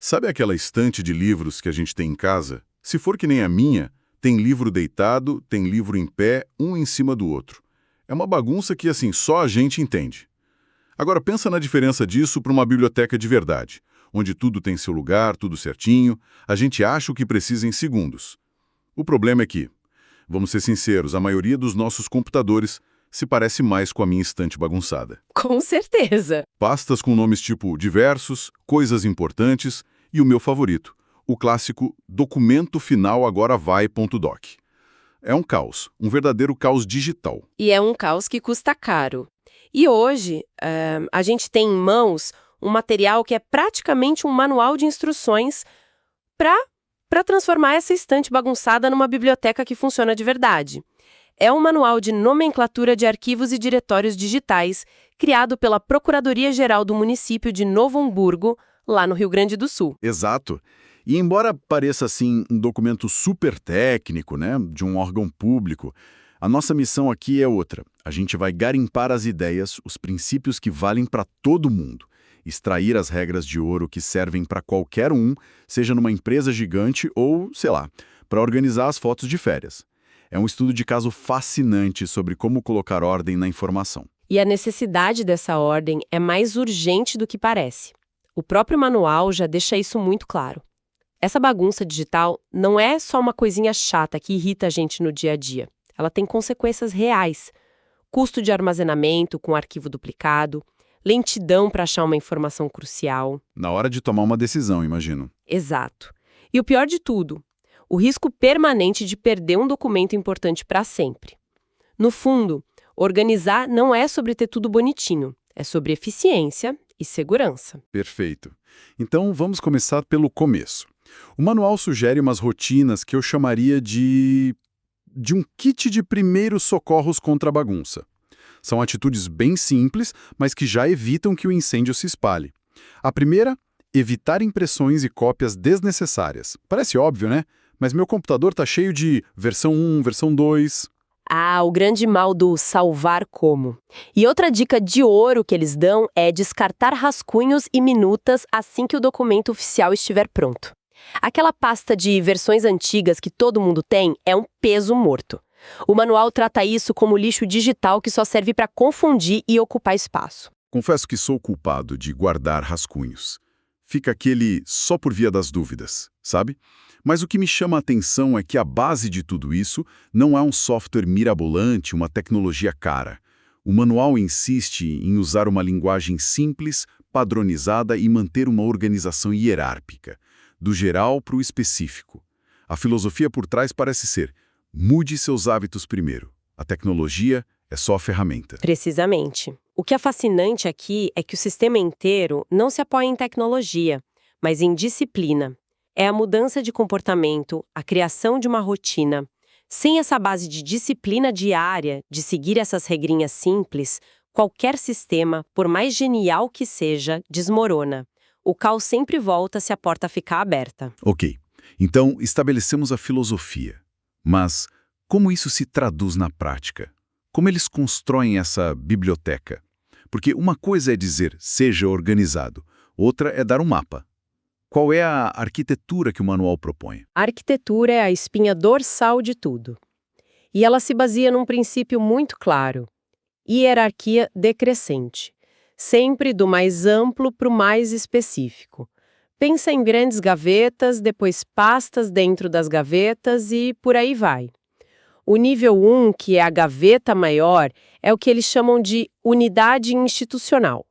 Sabe aquela estante de livros que a gente tem em casa? Se for que nem a minha, tem livro deitado, tem livro em pé, um em cima do outro. É uma bagunça que, assim, só a gente entende. Agora pensa na diferença disso para uma biblioteca de verdade, onde tudo tem seu lugar, tudo certinho, a gente acha o que precisa em segundos. O problema é que, vamos ser sinceros, a maioria dos nossos computadores se parece mais com a minha estante bagunçada. Com certeza. Pastas com nomes tipo diversos, coisas importantes e o meu favorito, o clássico documento final agora vai.doc. É um caos, um verdadeiro caos digital. E é um caos que custa caro. E hoje, a gente tem em mãos um material que é praticamente um manual de instruções para transformar essa estante bagunçada numa biblioteca que funciona de verdade. É um manual de nomenclatura de arquivos e diretórios digitais, criado pela Procuradoria-Geral do município de Novo Hamburgo, lá no Rio Grande do Sul. Exato. E embora pareça assim um documento super técnico, né, de um órgão público, a nossa missão aqui é outra. A gente vai garimpar as ideias, os princípios que valem para todo mundo, extrair as regras de ouro que servem para qualquer um, seja numa empresa gigante ou, sei lá, para organizar as fotos de férias. É um estudo de caso fascinante sobre como colocar ordem na informação. E a necessidade dessa ordem é mais urgente do que parece. O próprio manual já deixa isso muito claro. Essa bagunça digital não é só uma coisinha chata que irrita a gente no dia a dia. Ela tem consequências reais. Custo de armazenamento com arquivo duplicado, lentidão para achar uma informação crucial. Na hora de tomar uma decisão, imagino. Exato. E o pior de tudo, o risco permanente de perder um documento importante para sempre. No fundo, organizar não é sobre ter tudo bonitinho, é sobre eficiência e segurança. Perfeito. Então vamos começar pelo começo. O manual sugere umas rotinas que eu chamaria de um kit de primeiros socorros contra a bagunça. São atitudes bem simples, mas que já evitam que o incêndio se espalhe. A primeira, evitar impressões e cópias desnecessárias. Parece óbvio, né? Mas meu computador está cheio de versão 1, versão 2... Ah, o grande mal do salvar como. E outra dica de ouro que eles dão é descartar rascunhos e minutas assim que o documento oficial estiver pronto. Aquela pasta de versões antigas que todo mundo tem é um peso morto. O manual trata isso como lixo digital que só serve para confundir e ocupar espaço. Confesso que sou culpado de guardar rascunhos. Fica aquele só por via das dúvidas, sabe? Mas o que me chama a atenção é que a base de tudo isso não é um software mirabolante, uma tecnologia cara. O manual insiste em usar uma linguagem simples, padronizada e manter uma organização hierárquica, do geral para o específico. A filosofia por trás parece ser: mude seus hábitos primeiro. A tecnologia é só a ferramenta. Precisamente. O que é fascinante aqui é que o sistema inteiro não se apoia em tecnologia, mas em disciplina. É a mudança de comportamento, a criação de uma rotina. Sem essa base de disciplina diária, de seguir essas regrinhas simples, qualquer sistema, por mais genial que seja, desmorona. O caos sempre volta se a porta ficar aberta. Ok, então estabelecemos a filosofia. Mas como isso se traduz na prática? Como eles constroem essa biblioteca? Porque uma coisa é dizer seja organizado, outra é dar um mapa. Qual é a arquitetura que o manual propõe? A arquitetura é a espinha dorsal de tudo. E ela se baseia num princípio muito claro: hierarquia decrescente. Sempre do mais amplo para o mais específico. Pensa em grandes gavetas, depois pastas dentro das gavetas e por aí vai. O nível 1, que é a gaveta maior, é o que eles chamam de unidade institucional.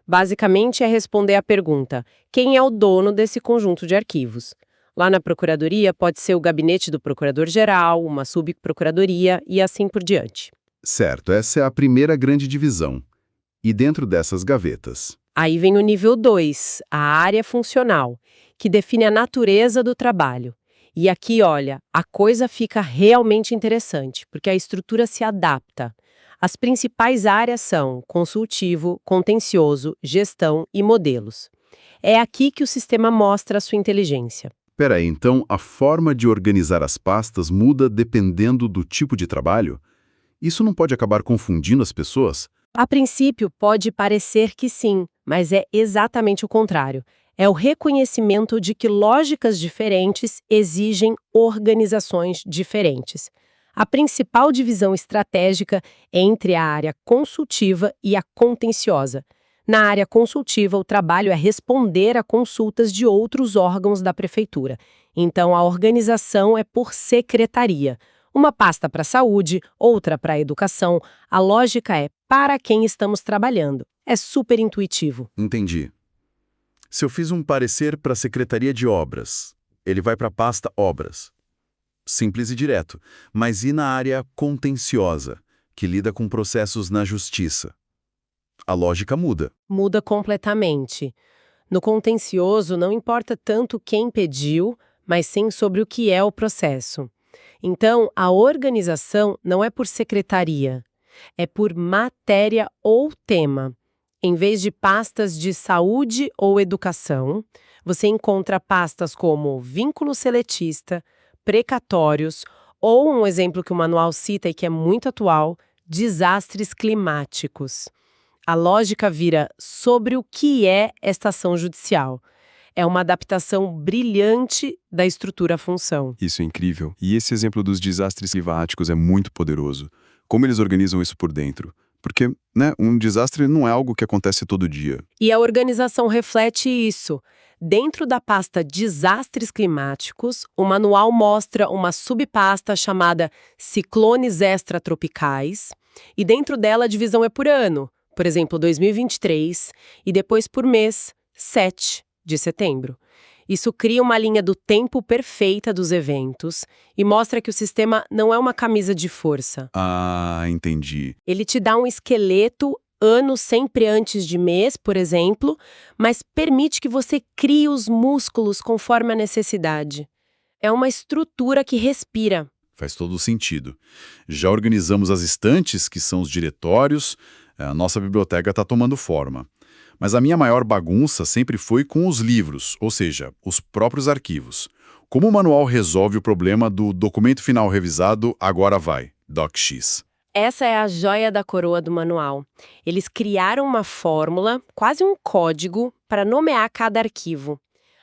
Basicamente é responder à pergunta: quem é o dono desse conjunto de arquivos? Lá na Procuradoria pode ser o gabinete do Procurador-Geral, uma subprocuradoria e assim por diante. Certo, essa é a primeira grande divisão. E dentro dessas gavetas? Aí vem o nível 2, a área funcional, que define a natureza do trabalho. E aqui, olha, a coisa fica realmente interessante, porque a estrutura se adapta. As principais áreas são consultivo, contencioso, gestão e modelos. É aqui que o sistema mostra a sua inteligência. Peraí, então a forma de organizar as pastas muda dependendo do tipo de trabalho? Isso não pode acabar confundindo as pessoas? A princípio, pode parecer que sim, mas é exatamente o contrário. É o reconhecimento de que lógicas diferentes exigem organizações diferentes. A principal divisão estratégica é entre a área consultiva e a contenciosa. Na área consultiva, o trabalho é responder a consultas de outros órgãos da prefeitura. Então, a organização é por secretaria. Uma pasta para a saúde, outra para a educação. A lógica é para quem estamos trabalhando. É super intuitivo. Entendi. Se eu fiz um parecer para a Secretaria de Obras, ele vai para a pasta Obras. Simples e direto. Mas e na área contenciosa, que lida com processos na justiça? A lógica muda. Muda completamente. No contencioso, não importa tanto quem pediu, mas sim sobre o que é o processo. Então, a organização não é por secretaria, é por matéria ou tema. Em vez de pastas de saúde ou educação, você encontra pastas como vínculo seletista, precatórios ou um exemplo que o manual cita e que é muito atual, desastres climáticos. A lógica vira sobre o que é esta ação judicial. É uma adaptação brilhante da estrutura-função. Isso é incrível. E esse exemplo dos desastres climáticos é muito poderoso. Como eles organizam isso por dentro? Porque, um desastre não é algo que acontece todo dia. E a organização reflete isso. Dentro da pasta Desastres Climáticos, o manual mostra uma subpasta chamada Ciclones Extratropicais, e dentro dela a divisão é por ano, por exemplo, 2023, e depois por mês, 7 de setembro. Isso cria uma linha do tempo perfeita dos eventos e mostra que o sistema não é uma camisa de força. Ah, entendi. Ele te dá um esqueleto ano sempre antes de mês, por exemplo, mas permite que você crie os músculos conforme a necessidade. É uma estrutura que respira. Faz todo sentido. Já organizamos as estantes, que são os diretórios, a nossa biblioteca está tomando forma. Mas a minha maior bagunça sempre foi com os livros, ou seja, os próprios arquivos. Como o manual resolve o problema do documento final revisado, agora vai, DocX? Essa é a joia da coroa do manual. Eles criaram uma fórmula, quase um código, para nomear cada arquivo.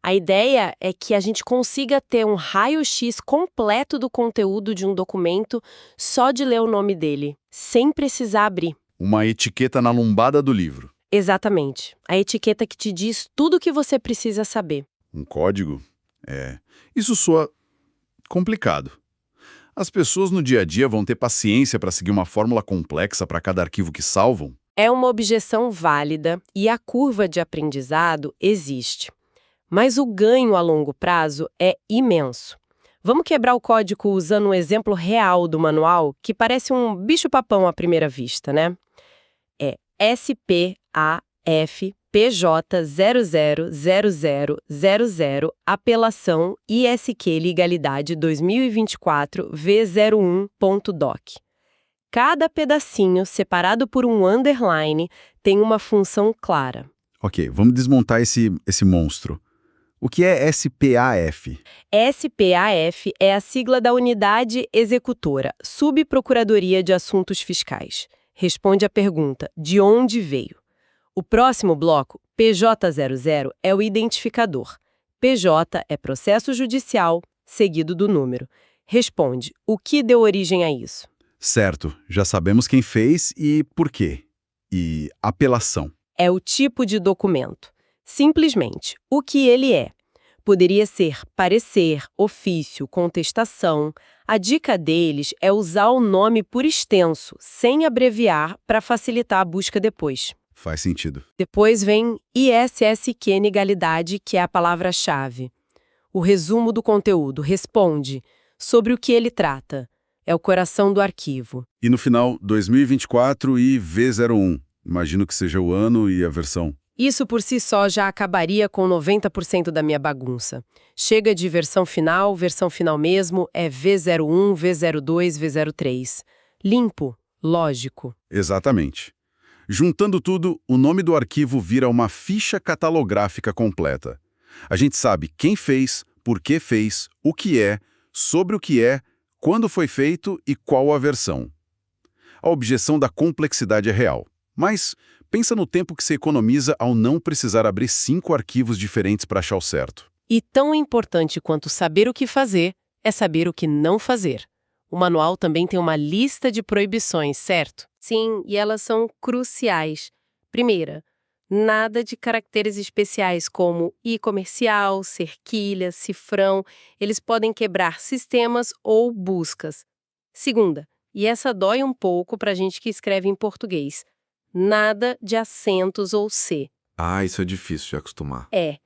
A ideia é que a gente consiga ter um raio-x completo do conteúdo de um documento só de ler o nome dele, sem precisar abrir. Uma etiqueta na lombada do livro. Exatamente. A etiqueta que te diz tudo o que você precisa saber. Um código? Isso soa complicado. As pessoas no dia a dia vão ter paciência para seguir uma fórmula complexa para cada arquivo que salvam? É uma objeção válida e a curva de aprendizado existe. Mas o ganho a longo prazo é imenso. Vamos quebrar o código usando um exemplo real do manual que parece um bicho-papão à primeira vista, né? É SPAFPJ000000 apelação ISQ Legalidade 2024 V01.doc. Cada pedacinho, separado por um underline, tem uma função clara. Ok, vamos desmontar esse monstro. O que é SPAF? SPAF é a sigla da Unidade Executora, Subprocuradoria de Assuntos Fiscais. Responde à pergunta, de onde veio? O próximo bloco, PJ00, é o identificador. PJ é processo judicial, seguido do número. Responde, o que deu origem a isso? Certo, já sabemos quem fez e por quê. E apelação? É o tipo de documento. Simplesmente, o que ele é. Poderia ser parecer, ofício, contestação. A dica deles é usar o nome por extenso, sem abreviar, para facilitar a busca depois. Faz sentido. Depois vem ISSQ Legalidade, que é a palavra-chave. O resumo do conteúdo responde sobre o que ele trata. É o coração do arquivo. E no final, 2024 e V01. Imagino que seja o ano e a versão. Isso por si só já acabaria com 90% da minha bagunça. Chega de versão final mesmo, é V01, V02, V03. Limpo, lógico. Exatamente. Juntando tudo, o nome do arquivo vira uma ficha catalográfica completa. A gente sabe quem fez, por que fez, o que é, sobre o que é, quando foi feito e qual a versão. A objeção da complexidade é real. Mas Pensa no tempo que você economiza ao não precisar abrir 5 arquivos diferentes para achar o certo. E tão importante quanto saber o que fazer é saber o que não fazer. O manual também tem uma lista de proibições, certo? Sim, e elas são cruciais. Primeira, nada de caracteres especiais como i comercial, cerquilha, cifrão. Eles podem quebrar sistemas ou buscas. Segunda, e essa dói um pouco para gente que escreve em português, nada de acentos ou C. Ah, isso é difícil de acostumar. É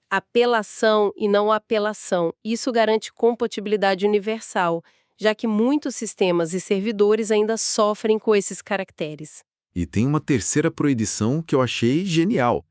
apelação e não apelação. Isso garante compatibilidade universal, já que muitos sistemas e servidores ainda sofrem com esses caracteres. E tem uma terceira proibição que eu achei genial.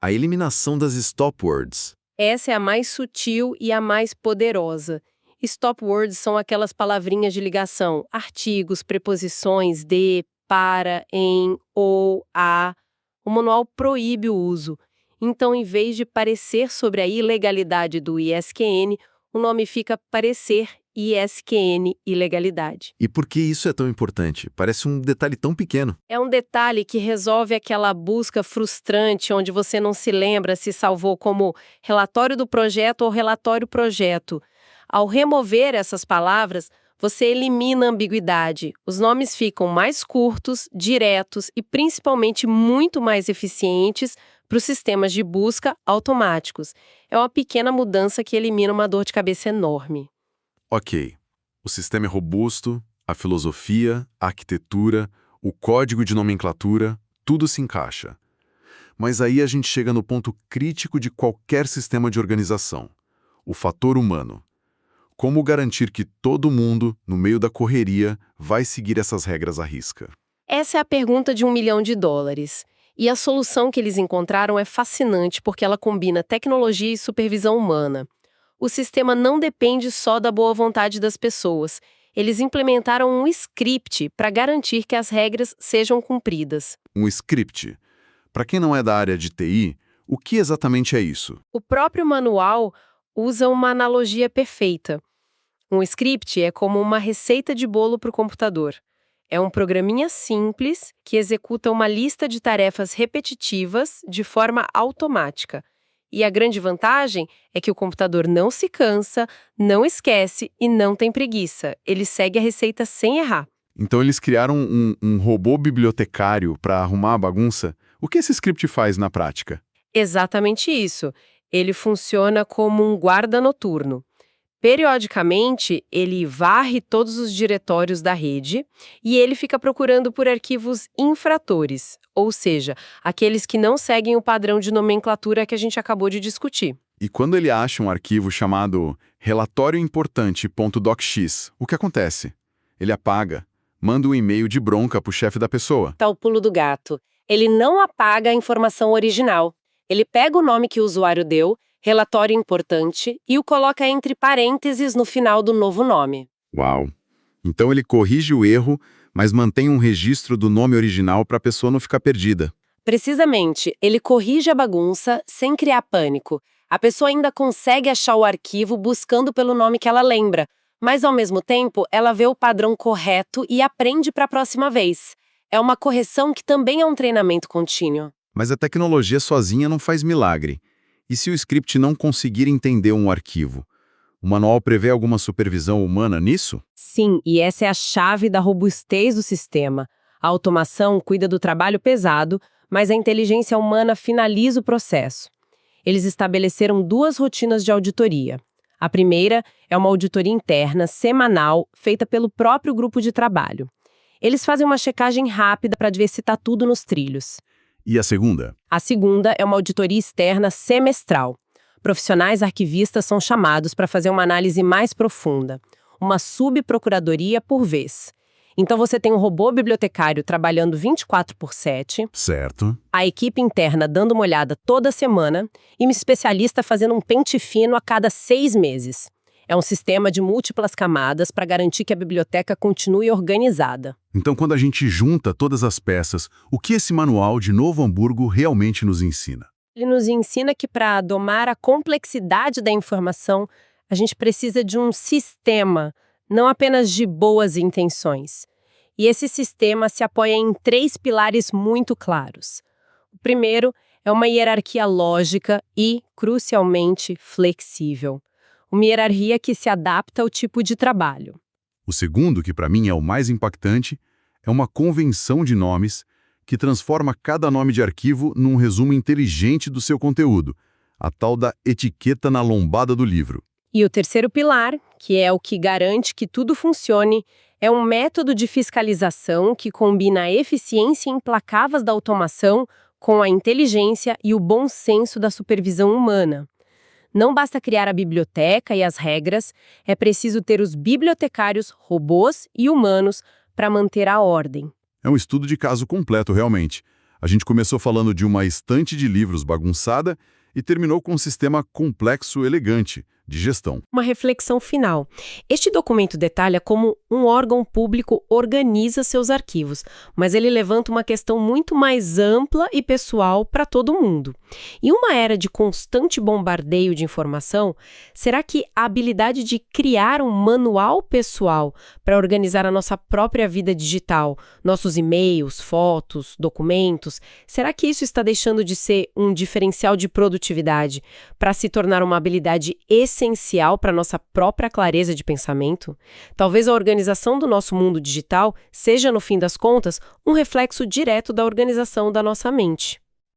A eliminação das stop words. Essa é a mais sutil e a mais poderosa. Stop words são aquelas palavrinhas de ligação, artigos, preposições de, para, em, ou, a. O manual proíbe o uso. Então, em vez de parecer sobre a ilegalidade do ISQN, o nome fica parecer ISQN ilegalidade. E por que isso é tão importante? Parece um detalhe tão pequeno. É um detalhe que resolve aquela busca frustrante onde você não se lembra se salvou como relatório do projeto ou relatório projeto. Ao remover essas palavras, você elimina a ambiguidade. Os nomes ficam mais curtos, diretos e principalmente muito mais eficientes para os sistemas de busca automáticos. É uma pequena mudança que elimina uma dor de cabeça enorme. Ok, o sistema é robusto, a filosofia, a arquitetura, o código de nomenclatura, tudo se encaixa. Mas aí a gente chega no ponto crítico de qualquer sistema de organização, o fator humano. Como garantir que todo mundo, no meio da correria, vai seguir essas regras à risca? Essa é a pergunta de $1 milhão. E a solução que eles encontraram é fascinante porque ela combina tecnologia e supervisão humana. O sistema não depende só da boa vontade das pessoas. Eles implementaram um script para garantir que as regras sejam cumpridas. Um script. Para quem não é da área de TI, o que exatamente é isso? O próprio manual usa uma analogia perfeita. Um script é como uma receita de bolo para o computador. É um programinha simples que executa uma lista de tarefas repetitivas de forma automática. E a grande vantagem é que o computador não se cansa, não esquece e não tem preguiça. Ele segue a receita sem errar. Então eles criaram um robô bibliotecário para arrumar a bagunça? O que esse script faz na prática? Exatamente isso. Ele funciona como um guarda noturno. Periodicamente, ele varre todos os diretórios da rede e ele fica procurando por arquivos infratores, ou seja, aqueles que não seguem o padrão de nomenclatura que a gente acabou de discutir. E quando ele acha um arquivo chamado relatório-importante.docx, o que acontece? Ele apaga, manda um e-mail de bronca para o chefe da pessoa. Tá o pulo do gato. Ele não apaga a informação original. Ele pega o nome que o usuário deu, relatório importante, e o coloca entre parênteses no final do novo nome. Uau! Então ele corrige o erro, mas mantém um registro do nome original para a pessoa não ficar perdida. Precisamente, ele corrige a bagunça sem criar pânico. A pessoa ainda consegue achar o arquivo buscando pelo nome que ela lembra, mas ao mesmo tempo ela vê o padrão correto e aprende para a próxima vez. É uma correção que também é um treinamento contínuo. Mas a tecnologia sozinha não faz milagre. E se o script não conseguir entender um arquivo? O manual prevê alguma supervisão humana nisso? Sim, e essa é a chave da robustez do sistema. A automação cuida do trabalho pesado, mas a inteligência humana finaliza o processo. Eles estabeleceram 2 rotinas de auditoria. A primeira é uma auditoria interna, semanal, feita pelo próprio grupo de trabalho. Eles fazem uma checagem rápida para ver se está tudo nos trilhos. E a segunda? A segunda é uma auditoria externa semestral. Profissionais arquivistas são chamados para fazer uma análise mais profunda, uma subprocuradoria por vez. Então você tem um robô bibliotecário trabalhando 24/7, Certo. a equipe interna dando uma olhada toda semana e um especialista fazendo um pente fino a cada 6 meses. É um sistema de múltiplas camadas para garantir que a biblioteca continue organizada. Então, quando a gente junta todas as peças, o que esse manual de Novo Hamburgo realmente nos ensina? Ele nos ensina que para domar a complexidade da informação, a gente precisa de um sistema, não apenas de boas intenções. E esse sistema se apoia em 3 pilares muito claros. O primeiro é uma hierarquia lógica e, crucialmente, flexível. Uma hierarquia que se adapta ao tipo de trabalho. O segundo, que para mim é o mais impactante, é uma convenção de nomes que transforma cada nome de arquivo num resumo inteligente do seu conteúdo, a tal da etiqueta na lombada do livro. E o terceiro pilar, que é o que garante que tudo funcione, é um método de fiscalização que combina a eficiência implacável da automação com a inteligência e o bom senso da supervisão humana. Não basta criar a biblioteca e as regras, é preciso ter os bibliotecários, robôs e humanos para manter a ordem. É um estudo de caso completo, realmente. A gente começou falando de uma estante de livros bagunçada e terminou com um sistema complexo, elegante, de gestão. Uma reflexão final. Este documento detalha como um órgão público organiza seus arquivos, mas ele levanta uma questão muito mais ampla e pessoal para todo mundo. Em uma era de constante bombardeio de informação, será que a habilidade de criar um manual pessoal para organizar a nossa própria vida digital, nossos e-mails, fotos, documentos, será que isso está deixando de ser um diferencial de produtividade para se tornar uma habilidade essencial para nossa própria clareza de pensamento? Talvez a organização do nosso mundo digital seja, no fim das contas, um reflexo direto da organização da nossa mente.